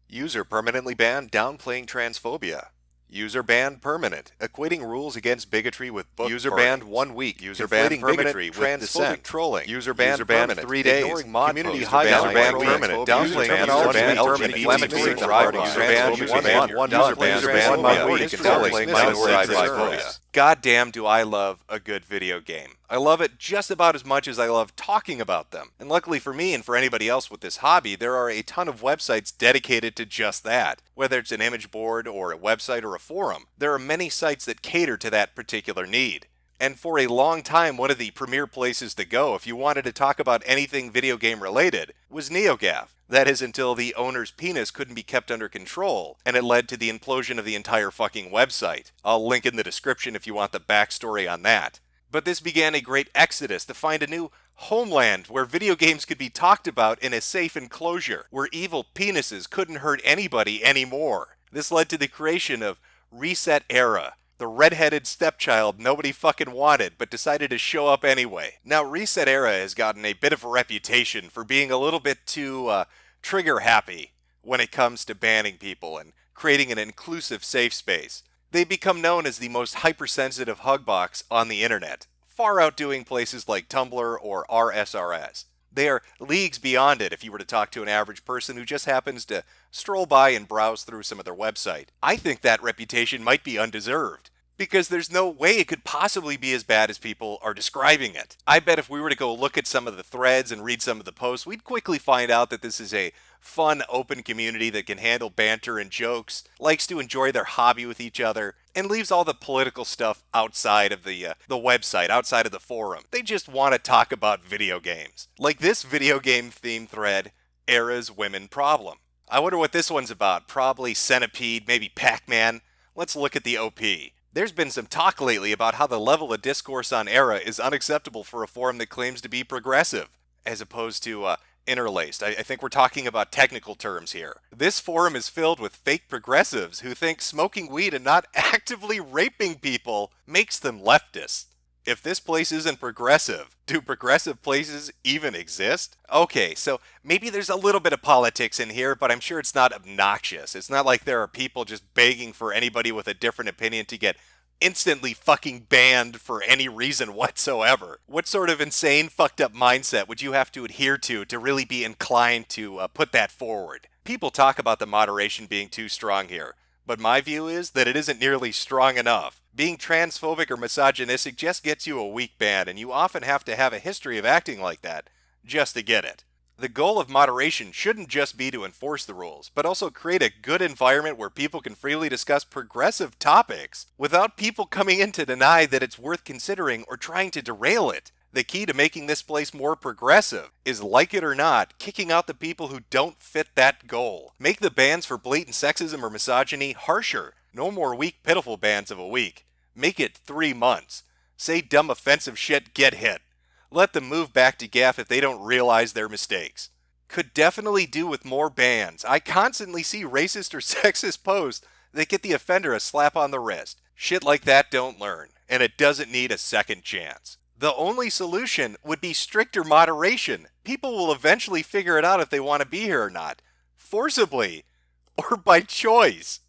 User permanently banned downplaying transphobia. User banned permanent, equating rules against bigotry with book User banned 1 week. User banned bigotry with dissent. Trolling. User banned permanent 3 days. Ignoring mod community highlights. User banned permanent downplaying terminology. Inflammatory driving. User banned 1 month. User banned 1 week. Downplaying minority. Goddamn do I love a good video game. I love it just about as much as I love talking about them. And luckily for me and for anybody else with this hobby, there are a ton of websites dedicated to just that. Whether it's an image board or a website or a forum, there are many sites that cater to that particular need. And for a long time, one of the premier places to go if you wanted to talk about anything video game related was NeoGAF. That is until the owner's penis couldn't be kept under control, and it led to the implosion of the entire fucking website. I'll link in the description if you want the backstory on that. But this began a great exodus to find a new homeland where video games could be talked about in a safe enclosure, where evil penises couldn't hurt anybody anymore. This led to the creation of ReseTerrible, the redheaded stepchild nobody fucking wanted but decided to show up anyway. Now, ReseTerrible has gotten a bit of a reputation for being a little bit too trigger happy when it comes to banning people and creating an inclusive safe space. They've become known as the most hypersensitive hugbox on the internet, far outdoing places like Tumblr or RSRS. They are leagues beyond it if you were to talk to an average person who just happens to stroll by and browse through some of their website. I think that reputation might be undeserved, because there's no way it could possibly be as bad as people are describing it. I bet if we were to go look at some of the threads and read some of the posts, we'd quickly find out that this is a fun, open community that can handle banter and jokes, likes to enjoy their hobby with each other, and leaves all the political stuff outside of the website, outside of the forum. They just want to talk about video games. Like this video game theme thread, Era's Women Problem. I wonder what this one's about. Probably Centipede, maybe Pac-Man. Let's look at the OP. There's been some talk lately about how the level of discourse on Era is unacceptable for a forum that claims to be progressive, as opposed to interlaced. I think we're talking about technical terms here. This forum is filled with fake progressives who think smoking weed and not actively raping people makes them leftists. If this place isn't progressive, do progressive places even exist? Okay, so maybe there's a little bit of politics in here, but I'm sure it's not obnoxious. It's not like there are people just begging for anybody with a different opinion to get instantly fucking banned for any reason whatsoever. What sort of insane, fucked up mindset would you have to adhere to really be inclined to put that forward? People talk about the moderation being too strong here, but my view is that it isn't nearly strong enough. Being transphobic or misogynistic just gets you a weak ban, and you often have to have a history of acting like that just to get it. The goal of moderation shouldn't just be to enforce the rules, but also create a good environment where people can freely discuss progressive topics without people coming in to deny that it's worth considering or trying to derail it. The key to making this place more progressive is, like it or not, kicking out the people who don't fit that goal. Make the bans for blatant sexism or misogyny harsher. No more weak, pitiful bans of a week. Make it 3 months. Say dumb, offensive shit, get hit. Let them move back to GAF if they don't realize their mistakes. Could definitely do with more bans. I constantly see racist or sexist posts that get the offender a slap on the wrist. Shit like that don't learn, and it doesn't need a second chance. The only solution would be stricter moderation. People will eventually figure it out if they want to be here or not. Forcibly. Or by choice.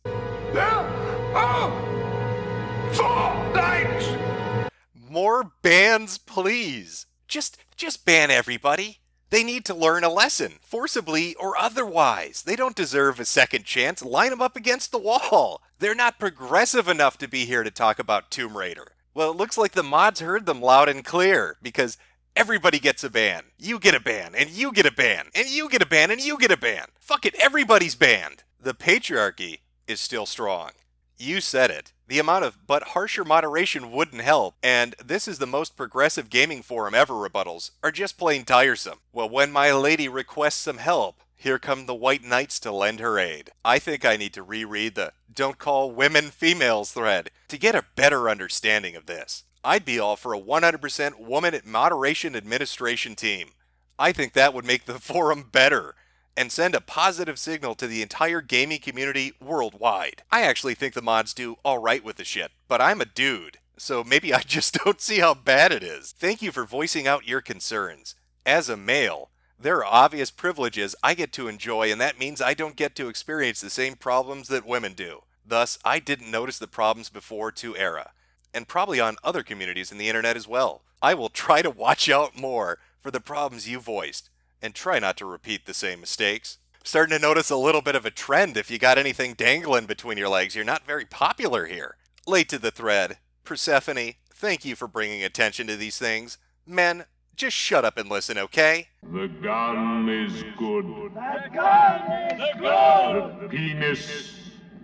More bans, please. Just ban everybody. They need to learn a lesson, forcibly or otherwise. They don't deserve a second chance. Line them up against the wall. They're not progressive enough to be here to talk about Tomb Raider. Well, it looks like the mods heard them loud and clear, because everybody gets a ban. You get a ban, and you get a ban, and you get a ban, and you get a ban. Fuck it, everybody's banned. The patriarchy is still strong. You said it. The amount of but harsher moderation wouldn't help, and this is the most progressive gaming forum ever rebuttals are just plain tiresome. Well, when my lady requests some help, here come the white knights to lend her aid. I think I need to reread the "Don't Call Women Females" thread to get a better understanding of this. I'd be all for a 100% woman moderation administration team. I think that would make the forum better and send a positive signal to the entire gaming community worldwide. I actually think the mods do alright with the shit, but I'm a dude, so maybe I just don't see how bad it is. Thank you for voicing out your concerns. As a male, There are obvious privileges I get to enjoy, and that means I don't get to experience the same problems that women do. Thus, I didn't notice the problems before to Era, and probably on other communities in the internet as well. I will try to watch out more for the problems you voiced, and try not to repeat the same mistakes. Starting to notice a little bit of a trend. If you got anything dangling between your legs, you're not very popular here. Late to the thread. Persephone, thank you for bringing attention to these things. Men, just shut up and listen, okay? The gun is good. The gun is good. The penis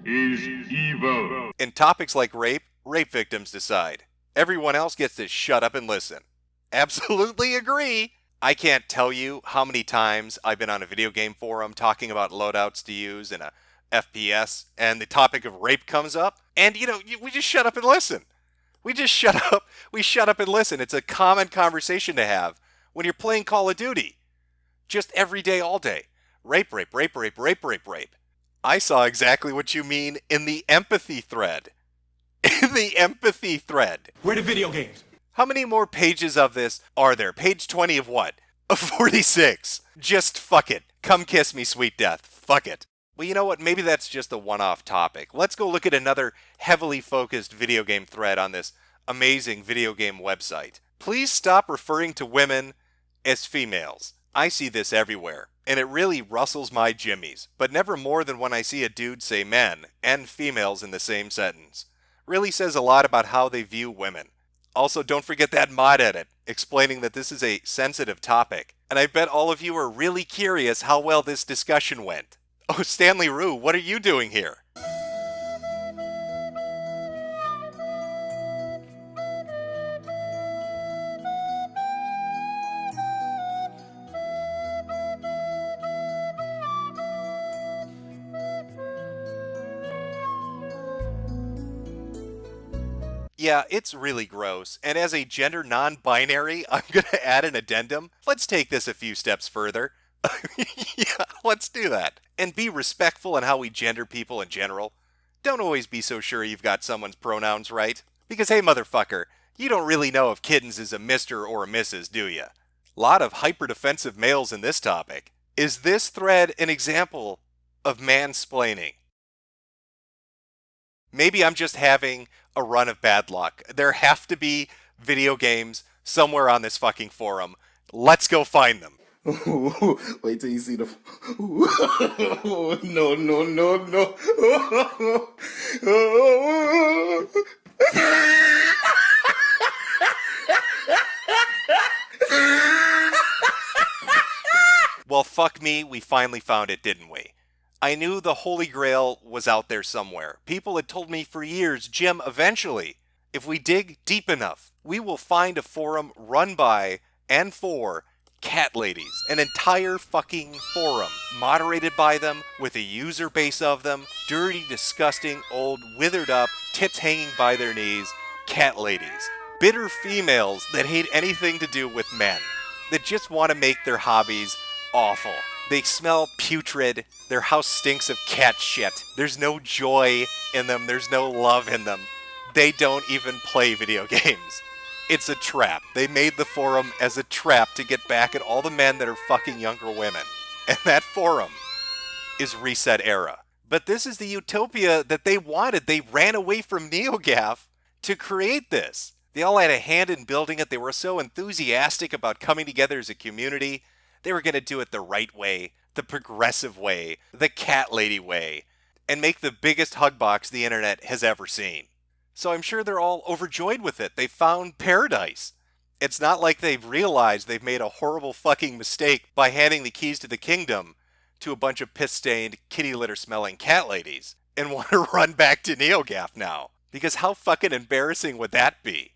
is evil. In topics like rape, rape victims decide. Everyone else gets to shut up and listen. Absolutely agree. I can't tell you how many times I've been on a video game forum talking about loadouts to use in a FPS, and the topic of rape comes up, and we just shut up and listen. We just shut up and listen. It's a common conversation to have when you're playing Call of Duty. Just every day, all day. Rape, rape, rape, rape, rape, rape, rape. I saw exactly what you mean in the empathy thread. In the empathy thread. Where are the video games? How many more pages of this are there? Page 20 of what? Of 46. Just fuck it. Come kiss me, sweet death. Fuck it. Well, you know what? Maybe that's just a one-off topic. Let's go look at another heavily focused video game thread on this amazing video game website. Please stop referring to women as females. I see this everywhere, and it really rustles my jimmies, but never more than when I see a dude say men and females in the same sentence. Really says a lot about how they view women. Also, don't forget that mod edit explaining that this is a sensitive topic, and I bet all of you are really curious how well this discussion went. Oh, Stanley Rue, what are you doing here? Yeah, it's really gross, and as a gender non-binary, I'm gonna add an addendum. Let's take this a few steps further. Yeah, let's do that. And be respectful in how we gender people in general. Don't always be so sure you've got someone's pronouns right. Because hey motherfucker, you don't really know if kittens is a Mr. or a Mrs., do ya? Lot of hyper-defensive males in this topic. Is this thread an example of mansplaining? Maybe I'm just having a run of bad luck. There have to be video games somewhere on this fucking forum. Let's go find them. Wait till you see the. No, no, no, no. Well, fuck me, we finally found it, didn't we? I knew the Holy Grail was out there somewhere. People had told me for years, Jim, eventually, if we dig deep enough, we will find a forum run by and for cat ladies. An entire fucking forum, moderated by them, with a user base of them, dirty, disgusting, old, withered up, tits hanging by their knees, cat ladies. Bitter females that hate anything to do with men, that just want to make their hobbies awful. They smell putrid, their house stinks of cat shit, there's no joy in them, there's no love in them. They don't even play video games. It's a trap. They made the forum as a trap to get back at all the men that are fucking younger women. And that forum is Reset Era. But this is the utopia that they wanted. They ran away from NeoGAF to create this. They all had a hand in building it. They were so enthusiastic about coming together as a community. They were going to do it the right way, the progressive way, the cat lady way, and make the biggest hug box the internet has ever seen. So I'm sure they're all overjoyed with it. They found paradise. It's not like they've realized they've made a horrible fucking mistake by handing the keys to the kingdom to a bunch of piss-stained, kitty litter-smelling cat ladies and want to run back to NeoGAF now. Because how fucking embarrassing would that be?